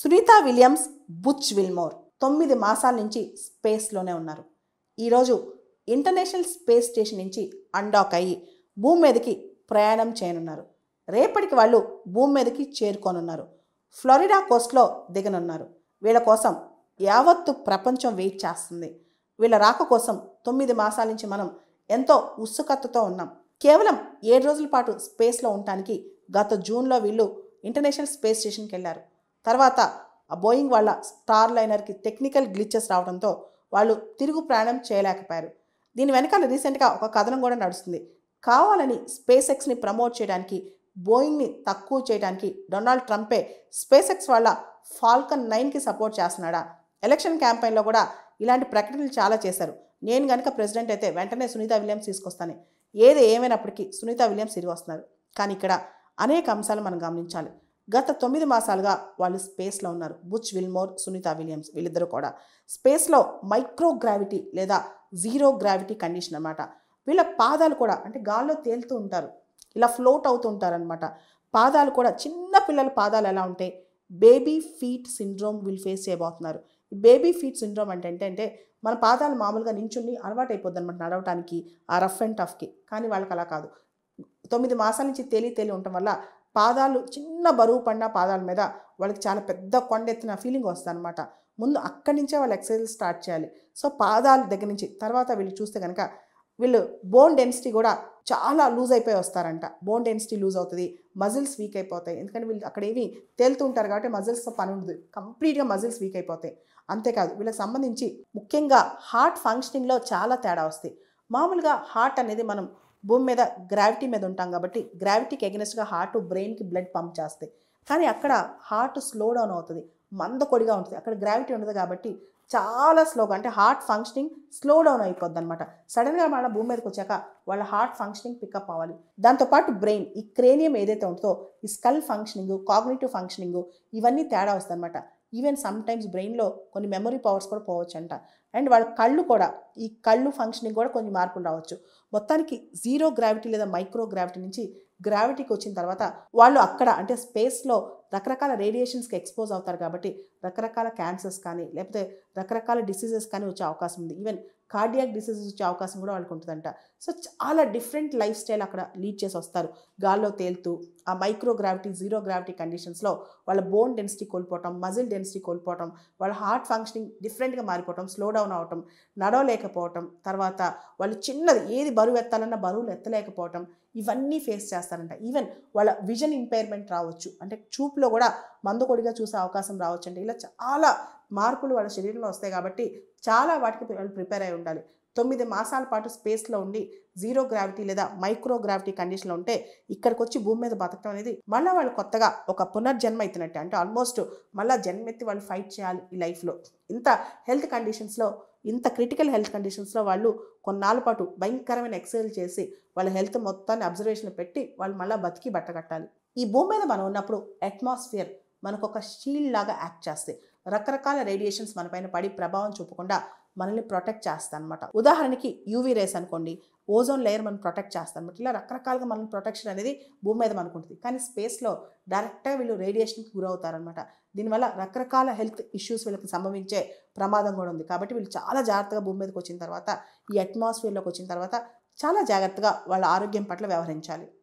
Sunitha Williams, Butch Wilmore 9 మాసాల నుంచి స్పేస్లోనే ఉన్నారు. ఈరోజు ఇంటర్నేషనల్ స్పేస్ స్టేషన్ నుంచి అన్డాక్ అయ్యి భూమి మీదకి ప్రయాణం చేయనున్నారు. రేపటికి వాళ్ళు భూమి మీదకి చేరుకోనున్నారు. ఫ్లోరిడా కోస్ట్లో దిగనున్నారు. వీళ్ళ కోసం యావత్తు ప్రపంచం వెయిట్ చేస్తుంది. వీళ్ళ రాక కోసం 9 మాసాల నుంచి మనం ఎంతో ఉత్సుకతతో ఉన్నాం. కేవలం 7 రోజుల పాటు స్పేస్లో ఉండటానికి గత జూన్లో వీళ్ళు ఇంటర్నేషనల్ స్పేస్ స్టేషన్కి వెళ్ళారు. తర్వాత ఆ బోయింగ్ వాళ్ళ స్టార్ లైనర్కి టెక్నికల్ గ్లిచెస్ రావడంతో వాళ్ళు తిరుగు ప్రయాణం చేయలేకపోయారు. దీని వెనకాల రీసెంట్గా ఒక కథనం కూడా నడుస్తుంది. కావాలని స్పేస్ ఎక్స్ని ప్రమోట్ చేయడానికి, బోయింగ్ని తక్కువ చేయడానికి డొనాల్డ్ ట్రంపే స్పేస్ ఎక్స్ వాళ్ళ ఫాల్కన్ 9కి సపోర్ట్ చేస్తున్నాడా? ఎలక్షన్ క్యాంపెయిన్లో కూడా ఇలాంటి ప్రకటనలు చాలా చేశారు. నేను కనుక ప్రెసిడెంట్ అయితే వెంటనే సునీతా విలియమ్స్ తీసుకొస్తాను. ఏది ఏమైనప్పటికీ సునీతా విలియమ్స్ తిరిగి వస్తున్నారు. కానీ ఇక్కడ అనేక అంశాలు మనం గమనించాలి. గత 9 మాసాలుగా వాళ్ళు స్పేస్లో ఉన్నారు. బుచ్ విల్మోర్, సునీతా విలియమ్స్ వీళ్ళిద్దరూ కూడా స్పేస్లో మైక్రోగ్రావిటీ లేదా జీరో గ్రావిటీ కండిషన్ అన్నమాట. వీళ్ళ పాదాలు కూడా అంటే గాల్లో తేలుతూ ఉంటారు, ఇలా ఫ్లోట్ అవుతూ ఉంటారనమాట. పాదాలు కూడా చిన్న పిల్లల పాదాలు ఎలా ఉంటాయి, బేబీ ఫీట్ సిండ్రోమ్ వీళ్ళు ఫేస్ చేయబోతున్నారు. ఈ బేబీ ఫీట్ సిండ్రోమ్ అంటే మన పాదాలు మామూలుగా నించుని అలవాటు అయిపోద్ది అనమాట నడవటానికి, ఆ రఫ్ అండ్ టఫ్కి. కానీ వాళ్ళకి అలా కాదు. 9 మాసాల నుంచి తేలి ఉండటం వల్ల పాదాలు చిన్న బరువు పడిన పాదాల మీద వాళ్ళకి చాలా పెద్ద కొండెత్తిన ఫీలింగ్ వస్తుంది అనమాట. ముందు అక్కడి నుంచే వాళ్ళు ఎక్సర్సైజ్ స్టార్ట్ చేయాలి. సో పాదాల దగ్గర నుంచి తర్వాత వీళ్ళు చూస్తే కనుక వీళ్ళు బోన్ డెన్సిటీ కూడా చాలా లూజ్ అయిపోయి వస్తారంట. బోన్ డెన్సిటీ లూజ్ అవుతుంది, మజిల్స్ వీక్ అయిపోతాయి. ఎందుకంటే వీళ్ళు అక్కడ ఏమి తేలుతూ ఉంటారు కాబట్టి మజిల్స్తో పని ఉండదు, కంప్లీట్గా మజిల్స్ వీక్ అయిపోతాయి. అంతేకాదు వీళ్ళకి సంబంధించి ముఖ్యంగా హార్ట్ ఫంక్షనింగ్లో చాలా తేడా వస్తాయి. మామూలుగా హార్ట్ అనేది మనం భూమి మీద గ్రావిటీ మీద ఉంటాం కాబట్టి గ్రావిటీకి ఎగనెస్ట్గా హార్ట్ బ్రెయిన్కి బ్లడ్ పంప్ చేస్తాయి. కానీ అక్కడ హార్ట్ స్లో డౌన్ అవుతుంది, మందకొడిగా ఉంటుంది. అక్కడ గ్రావిటీ ఉండదు కాబట్టి చాలా స్లోగా అంటే హార్ట్ ఫంక్షనింగ్ స్లో డౌన్ అయిపోద్ది అనమాట. సడన్గా మన భూమి మీదకి వచ్చాక వాళ్ళ హార్ట్ ఫంక్షనింగ్ పికప్ అవ్వాలి. దాంతోపాటు బ్రెయిన్, ఈ క్రేనియం ఏదైతే ఉంటుందో ఈ స్కల్ ఫంక్షనింగ్, కాగ్నిటివ్ ఫంక్షనింగ్ ఇవన్నీ తేడా వస్తాయి అనమాట. ఈవెన్ సమ్ టైమ్స్ బ్రెయిన్లో కొన్ని మెమరీ పవర్స్ కూడా పోవచ్చు అంట. అండ్ వాళ్ళ కళ్ళు కూడా, ఈ కళ్ళు ఫంక్షనింగ్ కూడా కొన్ని మార్పులు రావచ్చు. మొత్తానికి జీరో గ్రావిటీ లేదా మైక్రో గ్రావిటీ నుంచి గ్రావిటీకి వచ్చిన తర్వాత వాళ్ళు అక్కడ అంటే స్పేస్లో రకరకాల రేడియేషన్స్కి ఎక్స్పోజ్ అవుతారు కాబట్టి రకరకాల క్యాన్సర్స్ కానీ లేకపోతే రకరకాల డిసీజెస్ కానీ వచ్చే అవకాశం ఉంది. ఈవెన్ కార్డియాక్ డిసీజెస్ వచ్చే అవకాశం కూడా వాళ్ళకి ఉంటుందంట. సో చాలా డిఫరెంట్ లైఫ్ స్టైల్ అక్కడ లీడ్ చేసి వస్తారు. గాల్లో తేలుతూ ఆ మైక్రో గ్రావిటీ, జీరో గ్రావిటీ కండిషన్స్లో వాళ్ళ బోన్ డెన్సిటీ కోల్పోవటం, మజిల్ డెన్సిటీ కోల్పోవటం, వాళ్ళ హార్ట్ ఫంక్షనింగ్ డిఫరెంట్గా మారిపోవటం, స్లో డౌన్ అవటం, నడవలేకపోవటం, తర్వాత వాళ్ళు చిన్నది ఏది బరువు ఎత్తాలన్నా బరువులు ఎత్తలేకపోవటం, ఇవన్నీ ఫేస్ చేస్తారంట. ఈవెన్ వాళ్ళ విజన్ ఇంపైర్మెంట్ రావచ్చు, అంటే చూపులో కూడా మందకొడిగా చూసే అవకాశం రావచ్చు. అంటే ఇలా చాలా మార్పులు వాళ్ళ శరీరంలో వస్తాయి కాబట్టి చాలా వాటికి వాళ్ళు ప్రిపేర్ అయి ఉండాలి. 9 మాసాల పాటు స్పేస్లో ఉండి జీరో గ్రావిటీ లేదా మైక్రో గ్రావిటీ కండిషన్లో ఉంటే ఇక్కడికి వచ్చి భూమి మీద బతకడం అనేది మళ్ళీ వాళ్ళు కొత్తగా ఒక పునర్జన్మ ఎత్తినట్టే. అంటే ఆల్మోస్ట్ మళ్ళీ జన్మెత్తి వాళ్ళు ఫైట్ చేయాలి ఈ లైఫ్లో. ఇంత హెల్త్ కండిషన్స్లో, ఇంత క్రిటికల్ హెల్త్ కండిషన్స్లో వాళ్ళు కొన్నాళ్ళ పాటు భయంకరమైన ఎక్సర్సైజ్ చేసి వాళ్ళ హెల్త్ మొత్తాన్ని అబ్జర్వేషన్ పెట్టి వాళ్ళు మళ్ళీ బతికి బట్టగట్టాలి. ఈ భూమి మీద మనం ఉన్నప్పుడు అట్మాస్ఫియర్ మనకు ఒక షీల్డ్ లాగా యాక్ట్ చేస్తాయి. రకరకాల రేడియేషన్స్ మన పైన పడి ప్రభావం చూపకుండా మనల్ని ప్రొటెక్ట్ చేస్తాయి అనమాట. ఉదాహరణకి యూవీ రేస్ అనుకోండి, ఓజోన్ లేయర్ మనం ప్రొటెక్ట్ చేస్తాం అనమాట. ఇలా రకరకాలుగా మనం ప్రొటెక్షన్ అనేది భూమి మీద మనకు ఉంటుంది. కానీ స్పేస్లో డైరెక్ట్గా వీళ్ళు రేడియేషన్కి గురవుతారనమాట. దీనివల్ల రకరకాల హెల్త్ ఇష్యూస్ వీళ్ళకి సంభవించే ప్రమాదం కూడా ఉంది. కాబట్టి వీళ్ళు చాలా జాగ్రత్తగా భూమి మీదకి వచ్చిన తర్వాత, ఈ అట్మాస్ఫియర్లోకి వచ్చిన తర్వాత చాలా జాగ్రత్తగా వాళ్ళ ఆరోగ్యం పట్ల వ్యవహరించాలి.